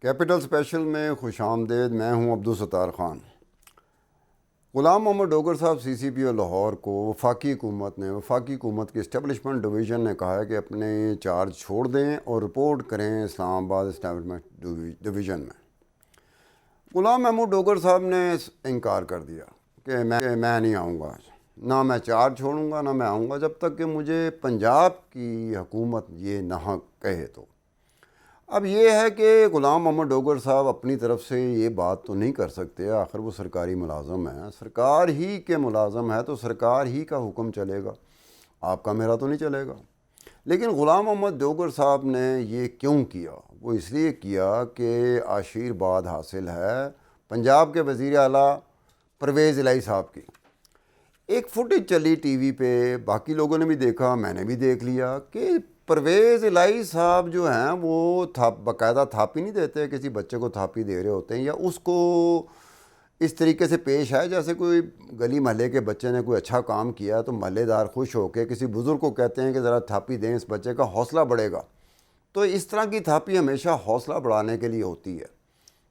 Capital special میں خوش آمدید. میں ہوں عبدالستار خان. غلام محمد ڈوگر صاحب سی سی پی او لاہور کو وفاقی حکومت کی اسٹیبلشمنٹ ڈویژن نے کہا ہے کہ اپنے چارج چھوڑ دیں اور رپورٹ کریں اسلام آباد اسٹیبلشمنٹ ڈویژن میں. غلام محمود ڈوگر صاحب نے انکار کر دیا کہ میں نہیں آؤں گا, نہ میں چارج چھوڑوں گا, نہ میں آؤں گا جب تک کہ مجھے پنجاب کی حکومت یہ نہ کہے. تو اب یہ ہے کہ غلام محمد ڈوگر صاحب اپنی طرف سے یہ بات تو نہیں کر سکتے, آخر وہ سرکاری ملازم ہیں, سرکار ہی کے ملازم ہے تو سرکار ہی کا حکم چلے گا, آپ کا میرا تو نہیں چلے گا. لیکن غلام محمد ڈوگر صاحب نے یہ کیوں کیا؟ وہ اس لیے کیا کہ آشیرواد حاصل ہے پنجاب کے وزیر اعلیٰ پرویز الہی صاحب کی. ایک فوٹیج چلی ٹی وی پہ, باقی لوگوں نے بھی دیکھا, میں نے بھی دیکھ لیا کہ پرویز الہی صاحب جو ہیں وہ باقاعدہ تھاپی نہیں دیتے, کسی بچے کو تھاپی دے رہے ہوتے ہیں یا اس کو اس طریقے سے پیش ہے جیسے کوئی گلی محلے کے بچے نے کوئی اچھا کام کیا تو محلے دار خوش ہو کے کسی بزرگ کو کہتے ہیں کہ ذرا تھاپی دیں, اس بچے کا حوصلہ بڑھے گا. تو اس طرح کی تھاپی ہمیشہ حوصلہ بڑھانے کے لیے ہوتی ہے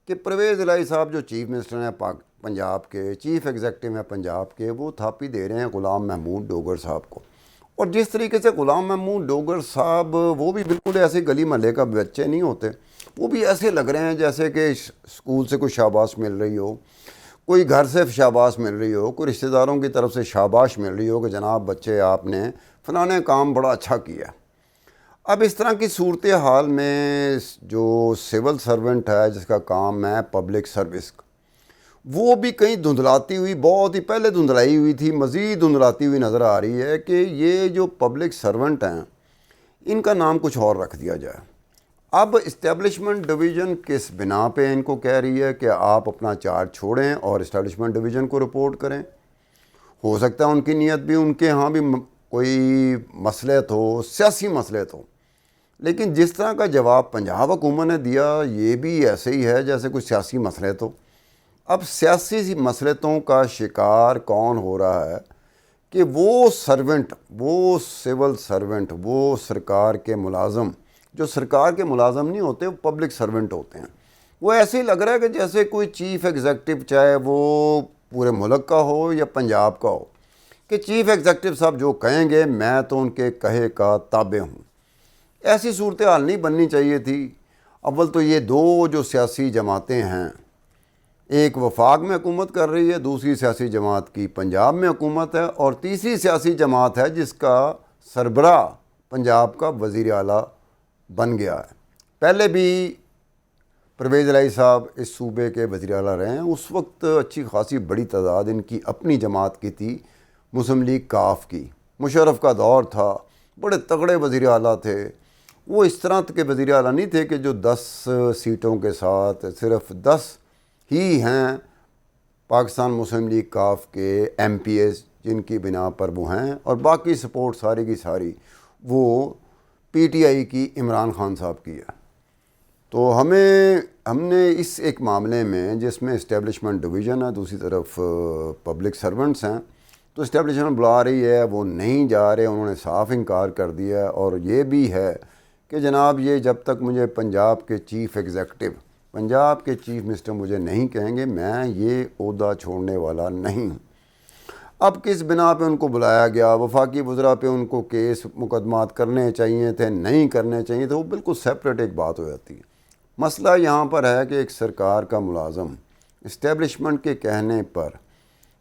کہ پرویز الہی صاحب جو چیف منسٹر ہیں پنجاب کے, چیف ایگزیکٹو ہیں پنجاب کے, وہ تھاپی دے رہے ہیں غلام محمود ڈوگر صاحب کو. اور جس طریقے سے غلام محمود ڈوگر صاحب وہ بھی بالکل ایسے گلی محلے کا بچے نہیں ہوتے, وہ بھی ایسے لگ رہے ہیں جیسے کہ اسکول سے کوئی شاباش مل رہی ہو, کوئی گھر سے شاباش مل رہی ہو, کوئی رشتہ داروں کی طرف سے شاباش مل رہی ہو کہ جناب بچے آپ نے فلاں کام بڑا اچھا کیا. اب اس طرح کی صورتحال میں جو سول سرونٹ ہے جس کا کام ہے پبلک سروس, وہ بھی کہیں دھندلاتی ہوئی, بہت ہی پہلے دھندلائی ہوئی تھی, مزید دھندلاتی ہوئی نظر آ رہی ہے کہ یہ جو پبلک سرونٹ ہیں ان کا نام کچھ اور رکھ دیا جائے. اب اسٹیبلشمنٹ ڈویژن کس بنا پہ ان کو کہہ رہی ہے کہ آپ اپنا چارج چھوڑیں اور اسٹیبلشمنٹ ڈویژن کو رپورٹ کریں. ہو سکتا ہے ان کی نیت بھی, ان کے ہاں بھی کوئی مصلحت ہو, سیاسی مصلحت ہو, لیکن جس طرح کا جواب پنجاب حکومت نے دیا یہ بھی ایسے ہی ہے جیسے کوئی سیاسی مصلحت ہو. اب سیاسی مصلحتوں کا شکار کون ہو رہا ہے کہ وہ سرونٹ, وہ سول سرونٹ, وہ سرکار کے ملازم جو سرکار کے ملازم نہیں ہوتے, وہ پبلک سرونٹ ہوتے ہیں. وہ ایسے ہی لگ رہا ہے کہ جیسے کوئی چیف ایگزیکٹو, چاہے وہ پورے ملک کا ہو یا پنجاب کا ہو, کہ چیف ایگزیکٹو صاحب جو کہیں گے میں تو ان کے کہے کا تابع ہوں. ایسی صورتحال نہیں بننی چاہیے تھی. اول تو یہ دو جو سیاسی جماعتیں ہیں, ایک وفاق میں حکومت کر رہی ہے, دوسری سیاسی جماعت کی پنجاب میں حکومت ہے, اور تیسری سیاسی جماعت ہے جس کا سربراہ پنجاب کا وزیر اعلیٰ بن گیا ہے. پہلے بھی پرویز الہی صاحب اس صوبے کے وزیر اعلیٰ رہے ہیں. اس وقت اچھی خاصی بڑی تعداد ان کی اپنی جماعت کی تھی, مسلم لیگ کاف کی. مشرف کا دور تھا, بڑے تگڑے وزیر اعلیٰ تھے. وہ اس طرح کے وزیر اعلیٰ نہیں تھے کہ جو 10 سیٹوں کے ساتھ, صرف 10 ہی ہیں پاکستان مسلم لیگ کاف کے ایم پی ایز جن کی بنا پر وہ ہیں, اور باقی سپورٹ ساری کی ساری وہ پی ٹی آئی کی عمران خان صاحب کی ہے. تو ہم نے اس ایک معاملے میں جس میں اسٹیبلشمنٹ ڈویژن ہے, دوسری طرف پبلک سرونٹس ہیں, تو اسٹیبلشمنٹ بلا رہی ہے, وہ نہیں جا رہے, انہوں نے صاف انکار کر دیا ہے. اور یہ بھی ہے کہ جناب یہ جب تک مجھے پنجاب کے چیف ایگزیکٹو, پنجاب کے چیف منسٹر مجھے نہیں کہیں گے, میں یہ عہدہ چھوڑنے والا نہیں. اب کس بنا پہ ان کو بلایا گیا, وفاقی وزراء پہ ان کو کیس مقدمات کرنے چاہیے تھے, نہیں کرنے چاہیے تھے, وہ بالکل سیپریٹ ایک بات ہو جاتی ہے. مسئلہ یہاں پر ہے کہ ایک سرکار کا ملازم اسٹیبلشمنٹ کے کہنے پر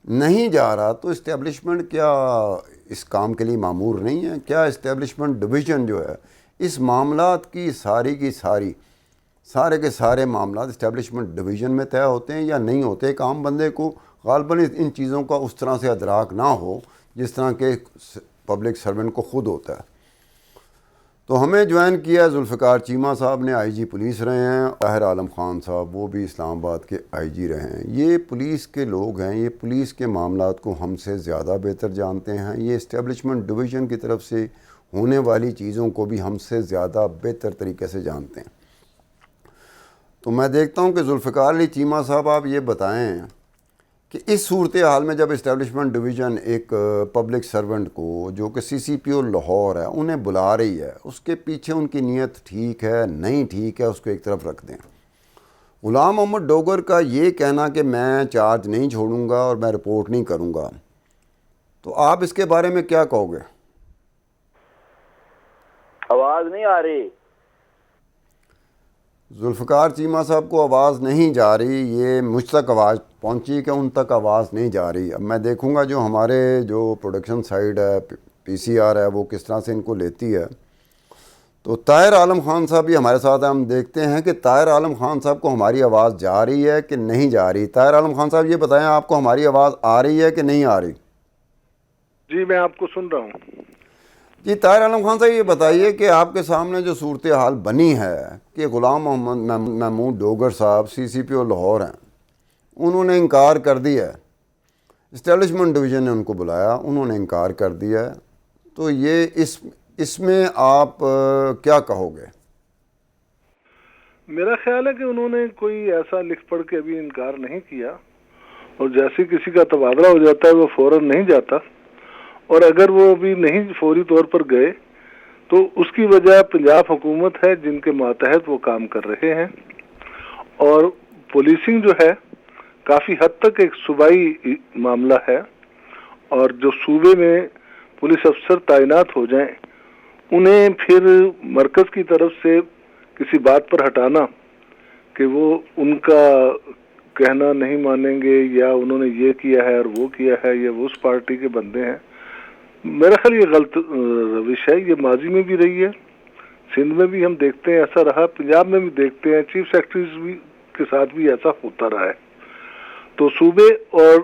نہیں جا رہا, تو اسٹیبلشمنٹ کیا اس کام کے لیے معمور نہیں ہے؟ کیا اسٹیبلشمنٹ ڈویژن جو ہے اس معاملات کی سارے کے سارے معاملات اسٹیبلشمنٹ ڈویژن میں طے ہوتے ہیں یا نہیں ہوتے؟ ایک عام بندے کو غالباً ان چیزوں کا اس طرح سے ادراک نہ ہو جس طرح کے پبلک سرونٹ کو خود ہوتا ہے. تو ہمیں جوائن کیا ذوالفقار چیمہ صاحب نے, آئی جی پولیس رہے ہیں. طاہر عالم خان صاحب وہ بھی اسلام آباد کے آئی جی رہے ہیں. یہ پولیس کے لوگ ہیں, یہ پولیس کے معاملات کو ہم سے زیادہ بہتر جانتے ہیں, یہ اسٹیبلشمنٹ ڈویژن کی طرف سے ہونے والی چیزوں کو بھی ہم سے زیادہ بہتر طریقے سے جانتے ہیں. تو میں دیکھتا ہوں کہ ذوالفقار علی چیمہ صاحب آپ یہ بتائیں کہ اس صورتحال میں جب اسٹیبلشمنٹ ڈویژن ایک پبلک سرونٹ کو جو کہ سی سی پی او لاہور ہے انہیں بلا رہی ہے, اس کے پیچھے ان کی نیت ٹھیک ہے نہیں ٹھیک ہے اس کو ایک طرف رکھ دیں. غلام محمد ڈوگر کا یہ کہنا کہ میں چارج نہیں چھوڑوں گا اور میں رپورٹ نہیں کروں گا، تو آپ اس کے بارے میں کیا کہو گے؟ آواز نہیں آ رہی؟ ذوالفقار چیمہ صاحب کو آواز نہیں جا رہی، یہ مجھ تک آواز پہنچی کہ ان تک آواز نہیں جا رہی۔ اب میں دیکھوں گا جو ہمارے جو پروڈکشن سائڈ ہے، پی سی آر ہے، وہ کس طرح سے ان کو لیتی ہے۔ تو طاہر عالم خان صاحب بھی ہمارے ساتھ ہیں، ہم دیکھتے ہیں کہ طاہر عالم خان صاحب کو ہماری آواز جا رہی ہے کہ نہیں جا رہی۔ طاہر عالم خان صاحب یہ بتائیں آپ کو ہماری آواز آ رہی ہے کہ نہیں آ رہی؟ جی میں آپ کو سن رہا ہوں۔ جی طاہر عالم خان صاحب یہ بتائیے کہ آپ کے سامنے جو صورتحال بنی ہے کہ غلام محمد محمود ڈوگر صاحب سی سی پی او لاہور ہیں، انہوں نے انکار کر دیا ہے، اسٹیبلشمنٹ ڈویژن نے ان کو بلایا، انہوں نے انکار کر دیا ہے، تو یہ اس میں آپ کیا کہو گے؟ میرا خیال ہے کہ انہوں نے کوئی ایسا لکھ پڑھ کے ابھی انکار نہیں کیا، اور جیسے کسی کا تبادلہ ہو جاتا ہے وہ فوراً نہیں جاتا، اور اگر وہ ابھی نہیں فوری طور پر گئے تو اس کی وجہ پنجاب حکومت ہے جن کے ماتحت وہ کام کر رہے ہیں، اور پولیسنگ جو ہے کافی حد تک ایک صوبائی معاملہ ہے، اور جو صوبے میں پولیس افسر تعینات ہو جائیں انہیں پھر مرکز کی طرف سے کسی بات پر ہٹانا کہ وہ ان کا کہنا نہیں مانیں گے یا انہوں نے یہ کیا ہے اور وہ کیا ہے یا وہ اس پارٹی کے بندے ہیں، میرا خیال یہ غلط روش ہے۔ یہ ماضی میں بھی رہی ہے، سندھ میں بھی ہم دیکھتے ہیں ایسا رہا، پنجاب میں بھی دیکھتے ہیں، چیف سیکرٹریز بھی کے ساتھ بھی ایسا ہوتا رہا ہے۔ تو صوبے اور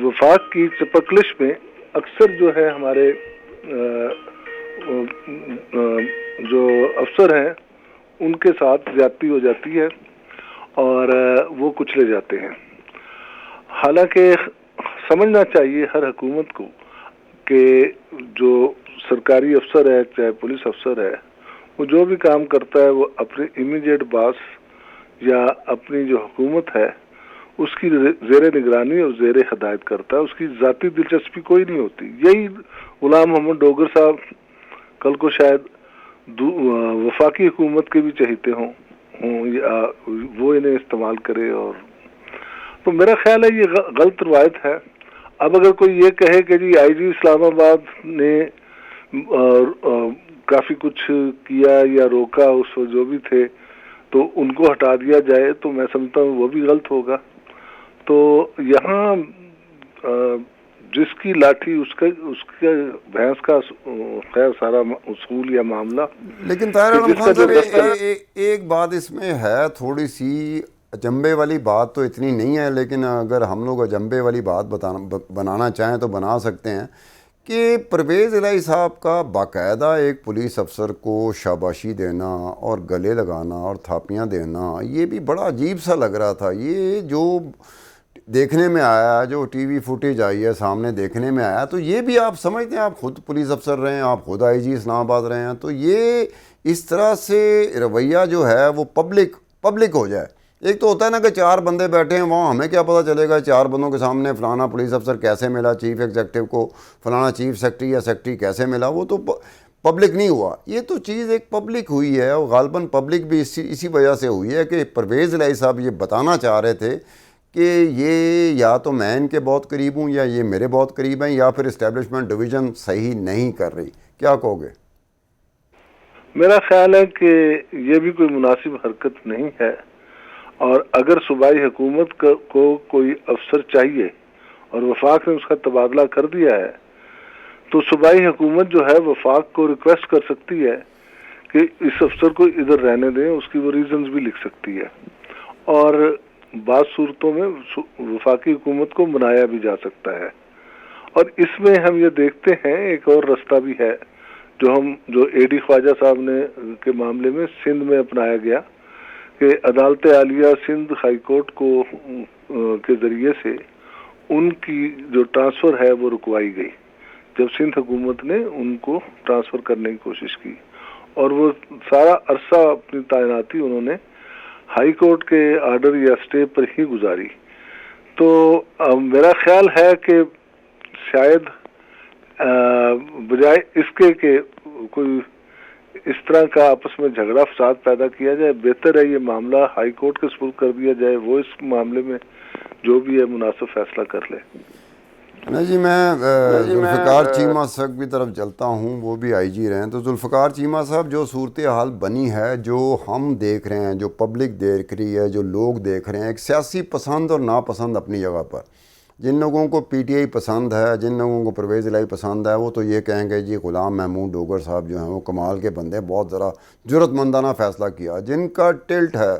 وفاق کی چپکلش میں اکثر جو ہے ہمارے جو افسر ہیں ان کے ساتھ زیادتی ہو جاتی ہے اور وہ کچلے جاتے ہیں۔ حالانکہ سمجھنا چاہیے ہر حکومت کو کہ جو سرکاری افسر ہے چاہے پولیس افسر ہے، وہ جو بھی کام کرتا ہے وہ اپنے امیڈیٹ باس یا اپنی جو حکومت ہے اس کی زیر نگرانی اور زیر ہدایت کرتا ہے، اس کی ذاتی دلچسپی کوئی نہیں ہوتی۔ یہی غلام محمد ڈوگر صاحب کل کو شاید وفاقی حکومت کے بھی چہیتے ہوں یا وہ انہیں استعمال کرے، اور تو میرا خیال ہے یہ غلط روایت ہے۔ اب اگر کوئی یہ کہے کہ جی آئی جی اسلام آباد نے کافی کچھ کیا یا روکا اس وقت جو بھی تھے تو ان کو ہٹا دیا جائے، تو میں سمجھتا ہوں وہ بھی غلط ہوگا۔ تو یہاں جس کی لاٹھی اس کے بھینس کا خیر سارا اصول یا معاملہ۔ لیکن طاہر عالم خان صاحب ایک بات اس میں ہے، تھوڑی سی اجنبے والی بات تو اتنی نہیں ہے، لیکن اگر ہم لوگ اجنبے والی بات بنانا چاہیں تو بنا سکتے ہیں کہ پرویز الہی صاحب کا باقاعدہ ایک پولیس افسر کو شاباشی دینا اور گلے لگانا اور تھاپیاں دینا، یہ بھی بڑا عجیب سا لگ رہا تھا۔ یہ جو دیکھنے میں آیا، جو ٹی وی فوٹیج آئی ہے سامنے دیکھنے میں آیا، تو یہ بھی آپ سمجھتے ہیں، آپ خود پولیس افسر رہے ہیں، آپ خود آئی جی اسلام آباد رہے ہیں، تو یہ اس طرح سے رویہ جو ہے وہ پبلک ہو جائے۔ ایک تو ہوتا ہے نا کہ چار بندے بیٹھے ہیں وہاں، ہمیں کیا پتہ چلے گا چار بندوں کے سامنے فلانا پولیس افسر کیسے ملا چیف ایگزیکٹو کو، فلانا چیف سیکرٹری یا سیکرٹری کیسے ملا، وہ تو پبلک نہیں ہوا۔ یہ تو چیز ایک پبلک ہوئی ہے، اور غالباً پبلک بھی اسی وجہ سے ہوئی ہے کہ پرویز الہی صاحب یہ بتانا چاہ رہے تھے کہ یہ یا تو میں ان کے بہت قریب ہوں یا یہ میرے بہت قریب ہیں، یا پھر اسٹیبلشمنٹ ڈویژن صحیح نہیں کر رہی۔ کیا کہو گے؟ میرا خیال ہے کہ یہ بھی کوئی مناسب حرکت نہیں ہے، اور اگر صوبائی حکومت کو کوئی افسر چاہیے اور وفاق نے اس کا تبادلہ کر دیا ہے تو صوبائی حکومت جو ہے وفاق کو ریکویسٹ کر سکتی ہے کہ اس افسر کو ادھر رہنے دیں، اس کی وہ ریزنز بھی لکھ سکتی ہے، اور بعض صورتوں میں وفاقی حکومت کو منایا بھی جا سکتا ہے۔ اور اس میں ہم یہ دیکھتے ہیں ایک اور رستہ بھی ہے جو اے ڈی خواجہ صاحب نے کے معاملے میں سندھ میں اپنایا گیا کہ عدالت عالیہ سندھ ہائی کورٹ کو کے ذریعے سے ان کی جو ٹرانسفر ہے وہ رکوائی گئی جب سندھ حکومت نے ان کو ٹرانسفر کرنے کی کوشش کی، اور وہ سارا عرصہ اپنی تعیناتی انہوں نے ہائی کورٹ کے آرڈر یا اسٹے پر ہی گزاری۔ تو میرا خیال ہے کہ شاید بجائے اس کے کہ کوئی اس طرح کا آپس میں جھگڑا فساد پیدا کیا جائے. بہتر ہے یہ معاملہ ہائی کورٹ کے سپرد کر دیا جائے, وہ اس معاملے میں جو بھی ہے مناسب فیصلہ کر لے. نہیں جی, میں ذوالفقار چیمہ صاحب کی طرف چلتا ہوں, وہ بھی آئی جی رہے ہیں. تو ذوالفقار چیمہ صاحب, جو صورتحال بنی ہے, جو ہم دیکھ رہے ہیں, جو پبلک دیکھ رہی ہے, جو لوگ دیکھ رہے ہیں, ایک سیاسی پسند اور ناپسند اپنی جگہ پر. جن لوگوں کو پی ٹی آئی پسند ہے, جن لوگوں کو پرویز الہی پسند ہے, وہ تو یہ کہیں گے جی غلام محمود ڈوگر صاحب جو ہیں وہ کمال کے بندے, بہت ذرا جرت مندانہ فیصلہ کیا. جن کا ٹلٹ ہے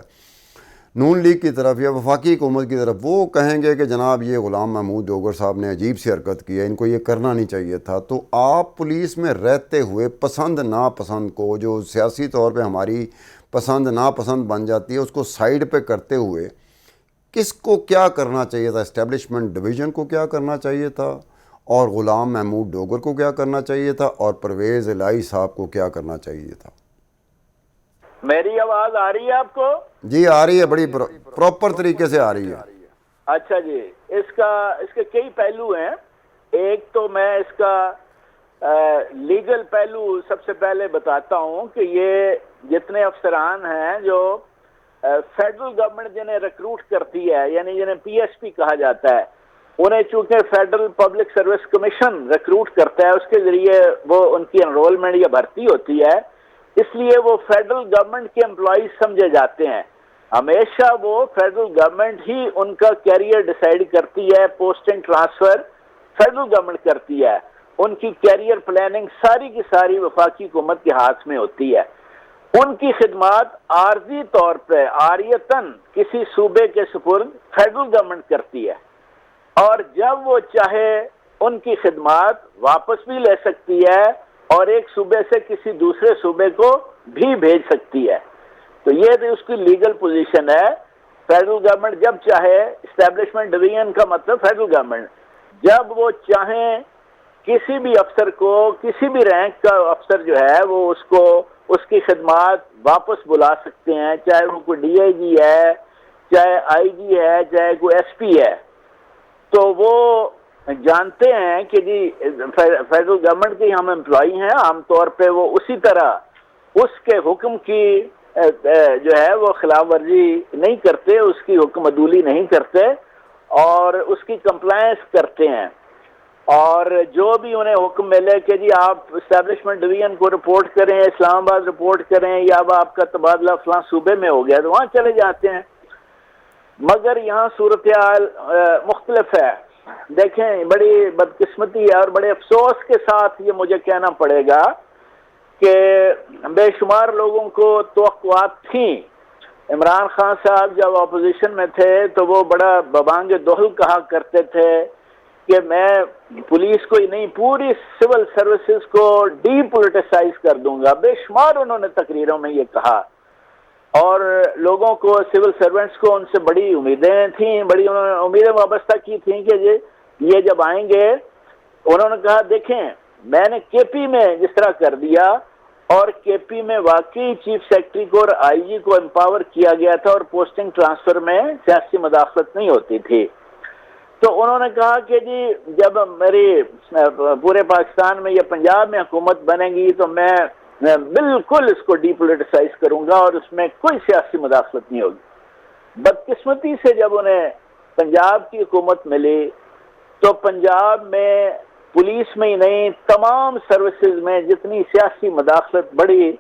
نون لیگ کی طرف یا وفاقی حکومت کی طرف, وہ کہیں گے کہ جناب یہ غلام محمود ڈوگر صاحب نے عجیب سی حرکت کی ہے, ان کو یہ کرنا نہیں چاہیے تھا. تو آپ پولیس میں رہتے ہوئے پسند ناپسند کو, جو سیاسی طور پہ ہماری پسند ناپسند بن جاتی ہے, اس کو سائیڈ پہ کرتے ہوئے کس کو کیا کرنا چاہیے تھا؟ اسٹیبلشمنٹ ڈویژن کو کیا کرنا چاہیے تھا, اور غلام محمود ڈوگر کو کیا کرنا چاہیے تھا, اور پرویز الہی صاحب کو کیا کرنا چاہیے تھا؟ میری آواز آ رہی ہے آپ کو؟ جی آ رہی ہے, بڑی پراپر طریقے سے آ رہی ہے. اچھا جی, اس کے کئی پہلو ہیں. ایک تو میں اس کا لیگل پہلو سب سے پہلے بتاتا ہوں کہ یہ جتنے افسران ہیں جو فیڈرل گورنمنٹ جنہیں ریکروٹ کرتی ہے, یعنی جنہیں پی ایس پی کہا جاتا ہے, انہیں چونکہ federal public service commission recruit کرتا ہے, اس کے ذریعے وہ ان کی انرولمنٹ یا بھرتی ہوتی ہے, اس لیے وہ فیڈرل گورنمنٹ کے امپلائیز سمجھے جاتے ہیں. ہمیشہ وہ فیڈرل گورنمنٹ ہی ان کا کیریئر ڈیسائیڈ کرتی ہے, پوسٹنگ ٹرانسفر فیڈرل گورنمنٹ کرتی ہے, ان کی کیریئر پلاننگ ساری کی ساری وفاقی حکومت کے ہاتھ میں ہوتی ہے. ان کی خدمات عارضی طور پہ عاریتاً کسی صوبے کے سپرد فیڈرل گورنمنٹ کرتی ہے, اور جب وہ چاہے ان کی خدمات واپس بھی لے سکتی ہے اور ایک صوبے سے کسی دوسرے صوبے کو بھی بھیج سکتی ہے. تو یہ اس کی لیگل پوزیشن ہے. فیڈرل گورنمنٹ جب چاہے, اسٹیبلشمنٹ ڈویژن کا مطلب فیڈرل گورنمنٹ, جب وہ چاہیں کسی بھی افسر کو, کسی بھی رینک کا افسر جو ہے, وہ اس کی خدمات واپس بلا سکتے ہیں, چاہے وہ کوئی ڈی آئی جی ہے, چاہے آئی جی ہے, چاہے کوئی ایس پی ہے. تو وہ جانتے ہیں کہ جی فیڈرل گورنمنٹ کے ہم امپلائی ہیں, عام طور پہ وہ اسی طرح اس کے حکم کی جو ہے وہ خلاف ورزی نہیں کرتے, اس کی حکم عدولی نہیں کرتے, اور اس کی کمپلائنس کرتے ہیں. اور جو بھی انہیں حکم ملے کہ جی آپ اسٹیبلشمنٹ ڈویژن کو رپورٹ کریں, اسلام آباد رپورٹ کریں, یا اب آپ کا تبادلہ فلاں صوبے میں ہو گیا, تو وہاں چلے جاتے ہیں. مگر یہاں صورتحال مختلف ہے. دیکھیں, بڑی بدقسمتی ہے اور بڑے افسوس کے ساتھ یہ مجھے کہنا پڑے گا کہ بے شمار لوگوں کو توقعات تھیں. عمران خان صاحب جب اپوزیشن میں تھے تو وہ بڑا ببانگ دہل کہا کرتے تھے کہ میں پولیس کو ہی نہیں, پوری سول سروسز کو ڈی پولیٹیسائز کر دوں گا. بے شمار انہوں نے تقریروں میں یہ کہا, اور لوگوں کو, سول سرونٹس کو ان سے بڑی امیدیں تھیں, بڑی انہوں نے امیدیں وابستہ کی تھیں کہ یہ جب آئیں گے. انہوں نے کہا دیکھیں, میں نے کے پی میں جس طرح کر دیا, اور کے پی میں واقعی چیف سیکرٹری کو اور آئی جی کو امپاور کیا گیا تھا, اور پوسٹنگ ٹرانسفر میں سیاسی مداخلت نہیں ہوتی تھی. تو انہوں نے کہا کہ جی جب میری پورے پاکستان میں یا پنجاب میں حکومت بنے گی تو میں بالکل اس کو ڈی پولیٹیسائز کروں گا اور اس میں کوئی سیاسی مداخلت نہیں ہوگی. بدقسمتی سے جب انہیں پنجاب کی حکومت ملی تو پنجاب میں پولیس میں ہی نہیں, تمام سروسز میں جتنی سیاسی مداخلت بڑھی,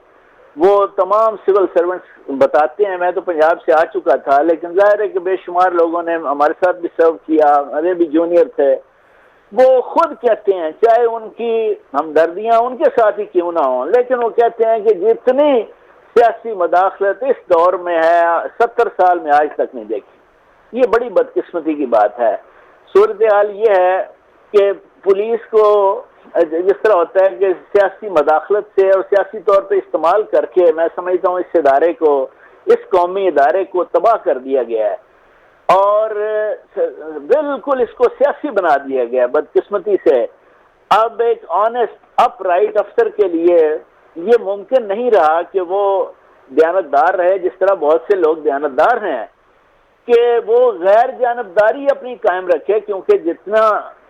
وہ تمام سول سرونٹس بتاتے ہیں. میں تو پنجاب سے آ چکا تھا, لیکن ظاہر ہے کہ بے شمار لوگوں نے ہمارے ساتھ بھی سرو کیا, ہمارے بھی جونیئر تھے, وہ خود کہتے ہیں, چاہے ان کی ہمدردیاں ان کے ساتھ ہی کیوں نہ ہوں, لیکن وہ کہتے ہیں کہ جتنی سیاسی مداخلت اس دور میں ہے 70 سال میں آج تک نہیں دیکھی. یہ بڑی بدقسمتی کی بات ہے. صورتحال یہ ہے کہ پولیس کو جس طرح ہوتا ہے کہ سیاسی مداخلت سے اور سیاسی طور پہ استعمال کر کے, میں سمجھتا ہوں اس ادارے کو, اس قومی ادارے کو تباہ کر دیا گیا ہے, اور بالکل اس کو سیاسی بنا دیا گیا بدقسمتی سے. اب ایک آنےسٹ اپ رائٹ افسر کے لیے یہ ممکن نہیں رہا کہ وہ دیانتدار رہے جس طرح بہت سے لوگ دیانتدار ہیں, کہ وہ غیر جانبداری اپنی قائم رکھے, کیونکہ جتنا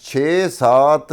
6-7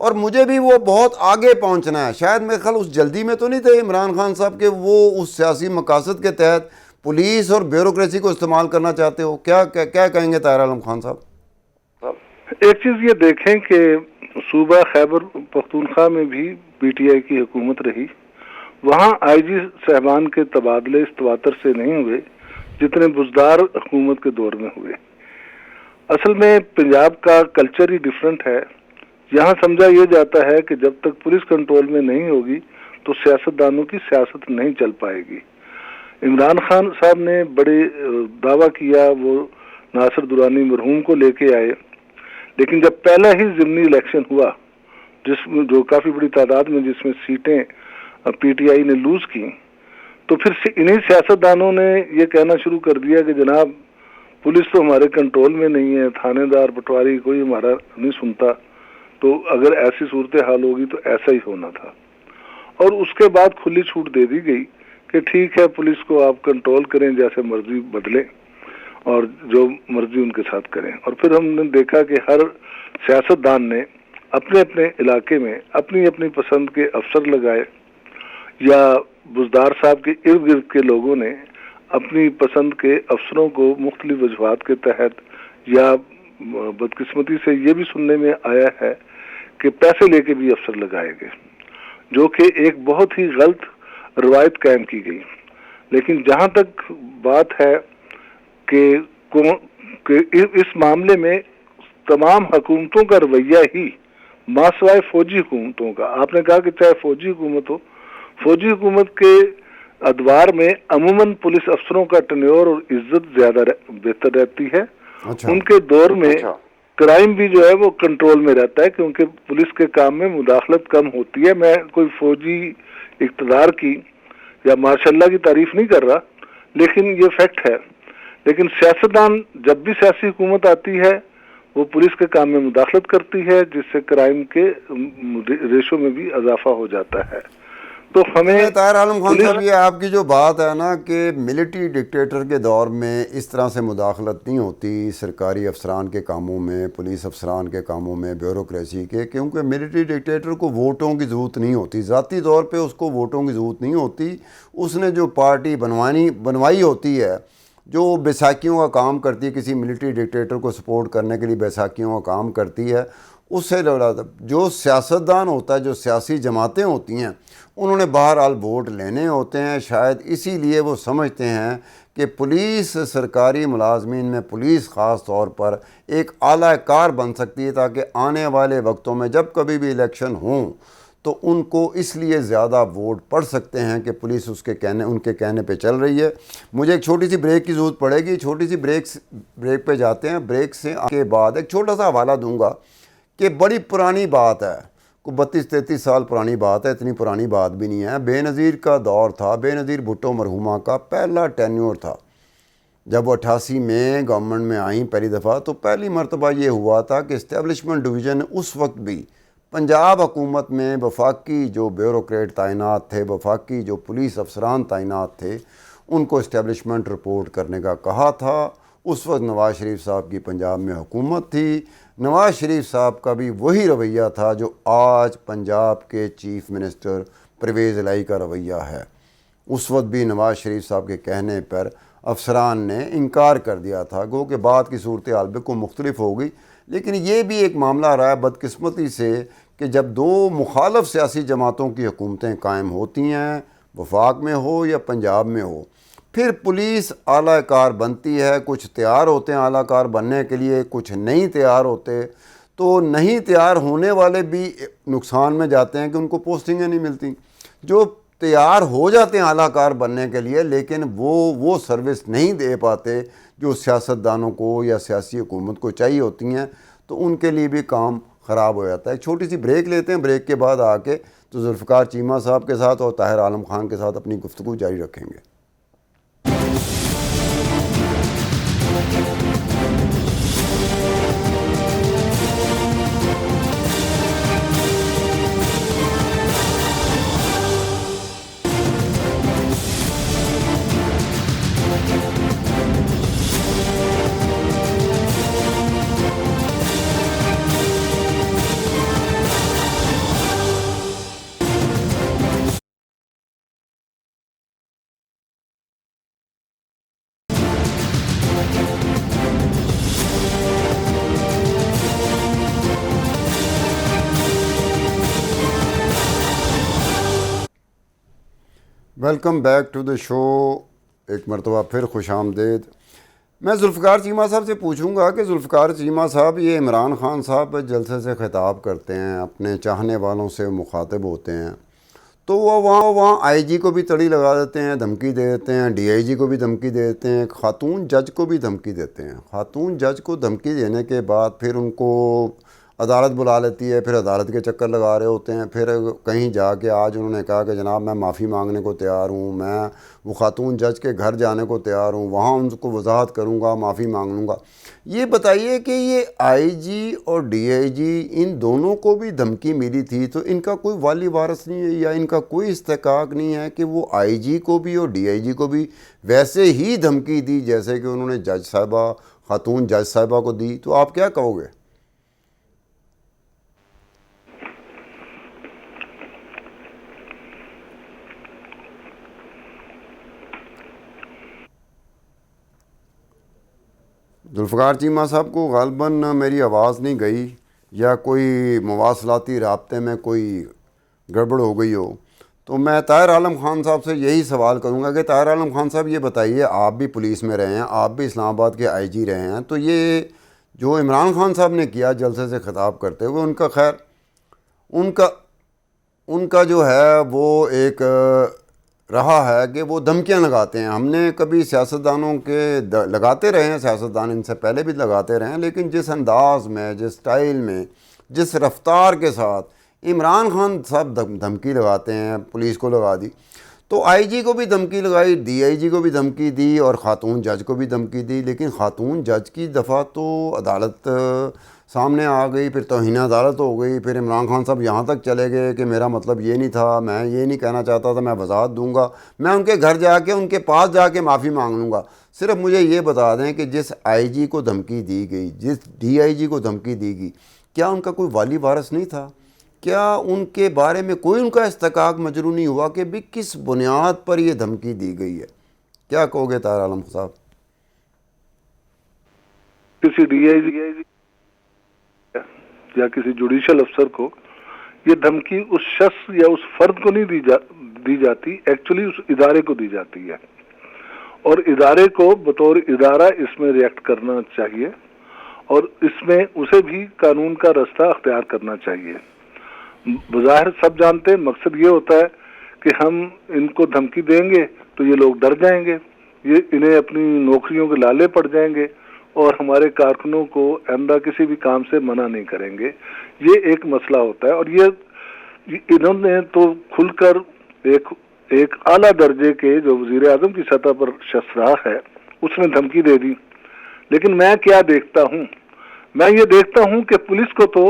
اور مجھے بھی وہ بہت آگے پہنچنا ہے. شاید میرے خیال اس جلدی میں تو نہیں تھے عمران خان صاحب کہ وہ اس سیاسی مقاصد کے تحت پولیس اور بیوروکریسی کو استعمال کرنا چاہتے ہو. کیا کہیں گے طاہر عالم خان صاحب؟ ایک چیز یہ دیکھیں کہ صوبہ خیبر پختونخوا میں بھی پی ٹی آئی کی حکومت رہی. وہاں آئی جی صاحبان کے تبادلے اس تواتر سے نہیں ہوئے جتنے بزدار حکومت کے دور میں ہوئے. اصل میں پنجاب کا کلچر ہی ڈیفرنٹ ہے. یہاں سمجھا یہ جاتا ہے کہ جب تک پولیس کنٹرول میں نہیں ہوگی تو سیاستدانوں کی سیاست نہیں چل پائے گی. عمران خان صاحب نے بڑے دعویٰ کیا، وہ ناصر درانی مرحوم کو لے کے آئے، لیکن جب پہلا ہی ضمنی الیکشن ہوا جس میں جو کافی بڑی تعداد میں جس میں سیٹیں پی ٹی آئی نے لوز کی، تو پھر انہی سیاستدانوں نے یہ کہنا شروع کر دیا کہ جناب پولیس تو ہمارے کنٹرول میں نہیں ہے، تھانے دار پٹواری کوئی ہمارا نہیں سنتا، تو اگر ایسی صورتحال ہوگی تو ایسا ہی ہونا تھا. اور اس کے بعد کھلی چھوٹ دے دی گئی کہ ٹھیک ہے پولیس کو آپ کنٹرول کریں، جیسے مرضی بدلیں اور جو مرضی ان کے ساتھ کریں. اور پھر ہم نے دیکھا کہ ہر سیاستدان نے اپنے اپنے علاقے میں اپنی اپنی پسند کے افسر لگائے، یا بزدار صاحب کے ارد گرد کے لوگوں نے اپنی پسند کے افسروں کو مختلف وجوہات کے تحت، یا بدقسمتی سے یہ بھی سننے میں آیا ہے کہ پیسے لے کے بھی افسر لگائے گئے، جو کہ ایک بہت ہی غلط روایت قائم کی گئی. لیکن جہاں تک بات ہے کہ اس معاملے میں تمام حکومتوں کا رویہ ہی ماسوائے فوجی حکومتوں کا، آپ نے کہا کہ چاہے فوجی حکومت ہو، فوجی حکومت کے ادوار میں عموماً پولیس افسروں کا ٹنیور اور عزت زیادہ بہتر رہتی ہے. ان کے دور میں کرائم بھی جو ہے وہ کنٹرول میں رہتا ہے کیونکہ پولیس کے کام میں مداخلت کم ہوتی ہے. میں کوئی فوجی اقتدار کی یا ماشاء اللہ کی تعریف نہیں کر رہا، لیکن یہ فیکٹ ہے. لیکن سیاستدان جب بھی سیاسی حکومت آتی ہے وہ پولیس کے کام میں مداخلت کرتی ہے، جس سے کرائم کے ریشو میں بھی اضافہ ہو جاتا ہے. تو ہمیں طاہر عالم خان صاحب یہ آپ کی جو بات ہے نا کہ ملٹری ڈکٹیٹر کے دور میں اس طرح سے مداخلت نہیں ہوتی سرکاری افسران کے کاموں میں، پولیس افسران کے کاموں میں، بیوروکریسی کے، کیونکہ ملٹری ڈکٹیٹر کو ووٹوں کی ضرورت نہیں ہوتی، ذاتی طور پہ اس کو ووٹوں کی ضرورت نہیں ہوتی. اس نے جو پارٹی بنوائی ہوتی ہے، جو بیساکھیوں کا کام کرتی ہے، کسی ملٹری ڈکٹیٹر کو سپورٹ کرنے کے لیے بیساکھیوں کا کام کرتی ہے، اس سے جو سیاستدان ہوتا ہے، جو سیاسی جماعتیں ہوتی ہیں، انہوں نے بہرحال ووٹ لینے ہوتے ہیں. شاید اسی لیے وہ سمجھتے ہیں کہ پولیس، سرکاری ملازمین میں پولیس خاص طور پر ایک اعلیٰ کار بن سکتی ہے تاکہ آنے والے وقتوں میں جب کبھی بھی الیکشن ہوں تو ان کو اس لیے زیادہ ووٹ پڑ سکتے ہیں کہ پولیس ان کے کہنے پہ چل رہی ہے. مجھے ایک چھوٹی سی بریک کی ضرورت پڑے گی، چھوٹی سی بریک پہ جاتے ہیں. بریک سے کے بعد ایک چھوٹا سا حوالہ دوں گا کہ بڑی پرانی بات ہے، کوئی 32-33 سال پرانی بات ہے، اتنی پرانی بات بھی نہیں ہے. بے نظیر کا دور تھا، بے نظیر بھٹو مرحومہ کا پہلا ٹینیور تھا. جب وہ 88 میں گورنمنٹ میں آئیں پہلی دفعہ، تو پہلی مرتبہ یہ ہوا تھا کہ اسٹیبلشمنٹ ڈویژن اس وقت بھی پنجاب حکومت میں وفاقی جو بیوروکریٹ تعینات تھے، وفاقی جو پولیس افسران تعینات تھے، ان کو اسٹیبلشمنٹ رپورٹ کرنے کا کہا تھا. اس وقت نواز شریف صاحب کی پنجاب میں حکومت تھی. نواز شریف صاحب کا بھی وہی رویہ تھا جو آج پنجاب کے چیف منسٹر پرویز الہی کا رویہ ہے. اس وقت بھی نواز شریف صاحب کے کہنے پر افسران نے انکار کر دیا تھا. گو کہ بعد کی صورتحال بالکل مختلف ہو گئی، لیکن یہ بھی ایک معاملہ رہا ہے بدقسمتی سے کہ جب دو مخالف سیاسی جماعتوں کی حکومتیں قائم ہوتی ہیں، وفاق میں ہو یا پنجاب میں ہو، پھر پولیس اعلیٰ کار بنتی ہے. کچھ تیار ہوتے ہیں اعلیٰ کار بننے کے لیے، کچھ نہیں تیار ہوتے. تو نہیں تیار ہونے والے بھی نقصان میں جاتے ہیں کہ ان کو پوسٹنگیں نہیں ملتی. جو تیار ہو جاتے ہیں اعلیٰ کار بننے کے لیے لیکن وہ سروس نہیں دے پاتے جو سیاستدانوں کو یا سیاسی حکومت کو چاہیے ہوتی ہیں، تو ان کے لیے بھی کام خراب ہو جاتا ہے. ایک چھوٹی سی بریک لیتے ہیں، بریک کے بعد آ کے تو ذوالفقار چیمہ صاحب کے ساتھ اور طاہر عالم خان کے ساتھ اپنی گفتگو جاری رکھیں گے. ویلکم بیک ٹو دا شو. ایک مرتبہ پھر خوش آمدید. میں ذوالفقار چیمہ صاحب سے پوچھوں گا کہ ذوالفقار چیمہ صاحب، یہ عمران خان صاحب جلسے سے خطاب کرتے ہیں، اپنے چاہنے والوں سے مخاطب ہوتے ہیں، تو وہ وہاں آئی جی کو بھی تڑی لگا دیتے ہیں، دھمکی دے دیتے ہیں، ڈی آئی جی کو بھی دھمکی دے دیتے ہیں، خاتون جج کو بھی دھمکی دیتے ہیں. خاتون جج کو دھمکی دینے کے بعد پھر ان کو عدالت بلا لیتی ہے، پھر عدالت کے چکر لگا رہے ہوتے ہیں. پھر کہیں جا کے آج انہوں نے کہا کہ جناب میں معافی مانگنے کو تیار ہوں، میں وہ خاتون جج کے گھر جانے کو تیار ہوں، وہاں ان کو وضاحت کروں گا، معافی مانگ لوں گا. یہ بتائیے کہ یہ آئی جی اور ڈی آئی جی ان دونوں کو بھی دھمکی ملی تھی، تو ان کا کوئی والی وارث نہیں ہے یا ان کا کوئی استحقاق نہیں ہے کہ وہ آئی جی کو بھی اور ڈی آئی جی کو بھی ویسے ہی دھمکی دی جیسے کہ انہوں نے جج صاحبہ، خاتون جج صاحبہ کو دی؟ تو آپ کیا کہو گے؟ ذوالفقار چیمہ صاحب کو غالباً میری آواز نہیں گئی یا کوئی مواصلاتی رابطے میں کوئی گڑبڑ ہو گئی ہو، تو میں طاہر عالم خان صاحب سے یہی سوال کروں گا کہ طاہر عالم خان صاحب یہ بتائیے، آپ بھی پولیس میں رہے ہیں، آپ بھی اسلام آباد کے آئی جی رہے ہیں، تو یہ جو عمران خان صاحب نے کیا جلسے سے خطاب کرتے ہوئے، ان کا خیر ان کا جو ہے وہ ایک رہا ہے کہ وہ دھمکیاں لگاتے ہیں. ہم نے کبھی سیاستدانوں کے لگاتے رہے ہیں، سیاستدان ان سے پہلے بھی لگاتے رہے ہیں، لیکن جس انداز میں، جس سٹائل میں، جس رفتار کے ساتھ عمران خان صاحب دھمکی لگاتے ہیں، پولیس کو لگا دی، تو آئی جی کو بھی دھمکی لگائی، ڈی آئی جی کو بھی دھمکی دی اور خاتون جج کو بھی دھمکی دی. لیکن خاتون جج کی دفعہ تو عدالت سامنے آ گئی، پھر توہین عدالت ہو گئی، پھر عمران خان صاحب یہاں تک چلے گئے کہ میرا مطلب یہ نہیں تھا، میں یہ نہیں کہنا چاہتا تھا، میں وضاحت دوں گا، میں ان کے گھر جا کے ان کے پاس جا کے معافی مانگ لوں گا. صرف مجھے یہ بتا دیں کہ جس آئی جی کو دھمکی دی گئی، جس ڈی آئی جی کو دھمکی دی گئی، کیا ان کا کوئی والی وارث نہیں تھا؟ کیا ان کے بارے میں کوئی ان کا استحقاق مجروح نہیں ہوا کہ بھی کس بنیاد پر یہ دھمکی دی گئی ہے؟ کیا کہو گے طاہر عالم صاحب؟ کسی ڈی آئی جی یا کسی جوڈیشل افسر کو یہ دھمکی اس شخص یا اس فرد کو نہیں دی جاتی، ایکچولی اس ادارے کو دی جاتی ہے، اور ادارے کو بطور ادارہ اس میں ریئیکٹ کرنا چاہیے اور اس میں اسے بھی قانون کا رستہ اختیار کرنا چاہیے. بظاہر سب جانتے ہیں مقصد یہ ہوتا ہے کہ ہم ان کو دھمکی دیں گے تو یہ لوگ ڈر جائیں گے، یہ انہیں اپنی نوکریوں کے لالے پڑ جائیں گے اور ہمارے کارکنوں کو آئندہ کسی بھی کام سے منع نہیں کریں گے. یہ ایک مسئلہ ہوتا ہے، اور یہ انہوں نے تو کھل کر ایک اعلیٰ درجے کے جو وزیر اعظم کی سطح پر شخص رہا ہے اس نے دھمکی دے دی. لیکن میں کیا دیکھتا ہوں؟ میں یہ دیکھتا ہوں کہ پولیس کو تو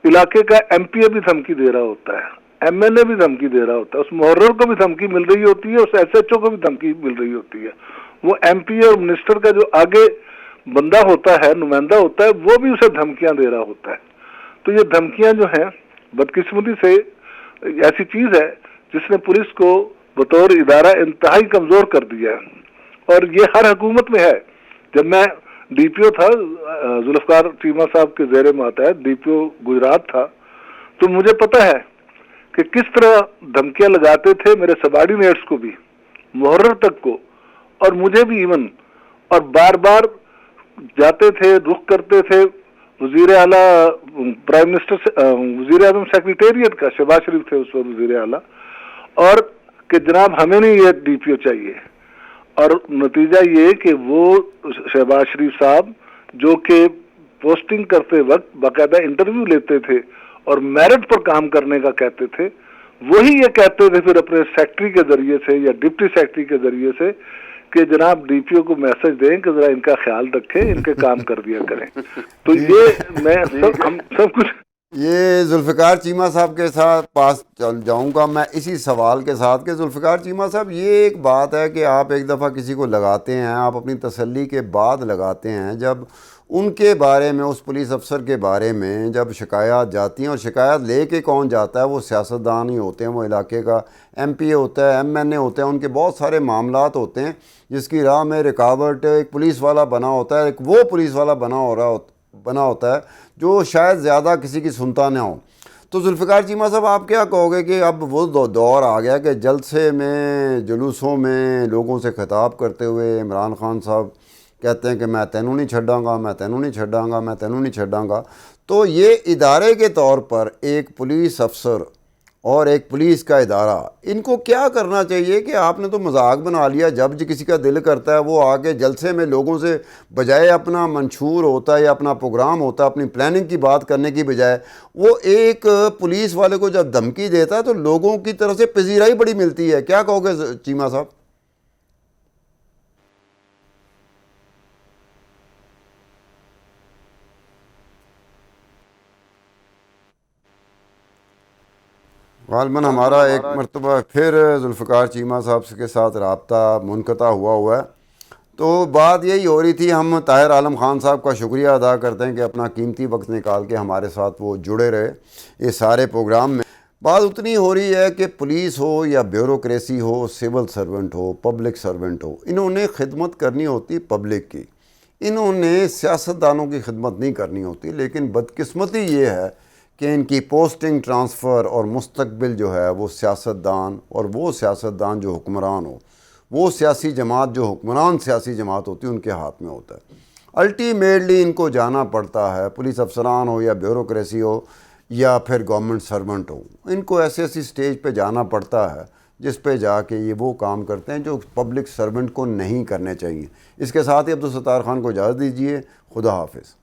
علاقے کا ایم پی اے بھی دھمکی دے رہا ہوتا ہے، ایم ایل اے بھی دھمکی دے رہا ہوتا ہے، اس محرر کو بھی دھمکی مل رہی ہوتی ہے، اس ایس ایچ او کو بھی دھمکی مل رہی ہوتی ہے. وہ ایم پی اے اور منسٹر کا جو آگے بندہ ہوتا ہے، نمائندہ ہوتا ہے، وہ بھی اسے دھمکیاں دے رہا ہوتا ہے. تو یہ دھمکیاں جو ہیں بدقسمتی سے ایسی چیز ہے جس نے پولیس کو بطور ادارہ انتہائی کمزور کر دیا ہے، اور یہ ہر حکومت میں ہے. جب میں ڈی پی او تھا، ذوالفقار چیمہ صاحب کے زیر ماتحت ڈی پی او گجرات تھا، تو مجھے پتہ ہے کہ کس طرح دھمکیاں لگاتے تھے میرے سبارڈینیٹس کو بھی، محرر تک کو، اور مجھے بھی ایون، اور بار بار جاتے تھے، رخ کرتے تھے وزیر اعلیٰ، پرائم منسٹر، وزیر اعظم سیکریٹریٹ کا، شہباز شریف تھے اس وقت وزیر اعلیٰ، اور کہ جناب ہمیں نہیں یہ ڈی پی او چاہیے. اور نتیجہ یہ کہ وہ شہباز شریف صاحب جو کہ پوسٹنگ کرتے وقت باقاعدہ انٹرویو لیتے تھے اور میرٹ پر کام کرنے کا کہتے تھے، وہی یہ کہتے تھے پھر اپنے سیکٹری کے ذریعے سے یا ڈپٹی سیکٹری کے ذریعے سے کہ جناب ڈی پی او کو میسج دیں کہ ذرا ان کا خیال رکھیں، ان کے کام کر دیا کریں. تو یہ میں ہم سب کچھ یہ ذوالفقار چیمہ صاحب کے ساتھ پاس چل جاؤں گا میں اسی سوال کے ساتھ کہ ذوالفقار چیمہ صاحب، یہ ایک بات ہے کہ آپ ایک دفعہ کسی کو لگاتے ہیں، آپ اپنی تسلی کے بعد لگاتے ہیں، جب ان کے بارے میں، اس پولیس افسر کے بارے میں جب شکایات جاتی ہیں، اور شکایات لے کے کون جاتا ہے؟ وہ سیاستدان ہی ہوتے ہیں، وہ علاقے کا ایم پی اے ہوتا ہے، ایم این اے ہوتا ہے، ان کے بہت سارے معاملات ہوتے ہیں جس کی راہ میں رکاوٹ ایک پولیس والا بنا ہوتا ہے، ایک وہ پولیس والا بنا ہوتا ہے جو شاید زیادہ کسی کی سنتا نہ ہو. تو ذوالفقار چیمہ صاحب آپ کیا کہو گے کہ اب وہ دور آ گیا کہ جلسے میں جلوسوں میں لوگوں سے خطاب کرتے ہوئے عمران خان صاحب کہتے ہیں کہ میں تینوں نہیں چھڈاں گا، میں تینوں نہیں چھڈاں گا، میں تینوں نہیں چھڈاں گا. تو یہ ادارے کے طور پر ایک پولیس افسر اور ایک پولیس کا ادارہ، ان کو کیا کرنا چاہیے کہ آپ نے تو مذاق بنا لیا، جب کسی کا دل کرتا ہے وہ آگے جلسے میں لوگوں سے بجائے اپنا منشور ہوتا ہے یا اپنا پروگرام ہوتا ہے اپنی پلاننگ کی بات کرنے کی بجائے وہ ایک پولیس والے کو جب دھمکی دیتا ہے تو لوگوں کی طرف سے پذیرائی بڑی ملتی ہے. کیا کہو گے چیمہ صاحب؟ غالباً ہمارا ایک مرتبہ پھر ذوالفقار چیمہ صاحب کے ساتھ رابطہ منقطع ہوا ہے. تو بات یہی ہو رہی تھی، ہم طاہر عالم خان صاحب کا شکریہ ادا کرتے ہیں کہ اپنا قیمتی وقت نکال کے ہمارے ساتھ وہ جڑے رہے اس سارے پروگرام میں. بات اتنی ہو رہی ہے کہ پولیس ہو یا بیوروکریسی ہو، سول سرونٹ ہو، پبلک سرونٹ ہو، انہوں نے خدمت کرنی ہوتی پبلک کی، انہوں نے سیاستدانوں کی خدمت نہیں کرنی ہوتی. لیکن بدقسمتی یہ ہے کہ ان کی پوسٹنگ ٹرانسفر اور مستقبل جو ہے وہ سیاستدان، اور وہ سیاستدان جو حکمران ہو، وہ سیاسی جماعت جو حکمران سیاسی جماعت ہوتی ہے ان کے ہاتھ میں ہوتا ہے. الٹیمیٹلی ان کو جانا پڑتا ہے، پولیس افسران ہو یا بیوروکریسی ہو یا پھر گورنمنٹ سرونٹ ہو، ان کو ایسی سٹیج پہ جانا پڑتا ہے جس پہ جا کے یہ وہ کام کرتے ہیں جو پبلک سرونٹ کو نہیں کرنے چاہیے. اس کے ساتھ ہی عبدالستار خان کو اجازت دیجیے. خدا حافظ.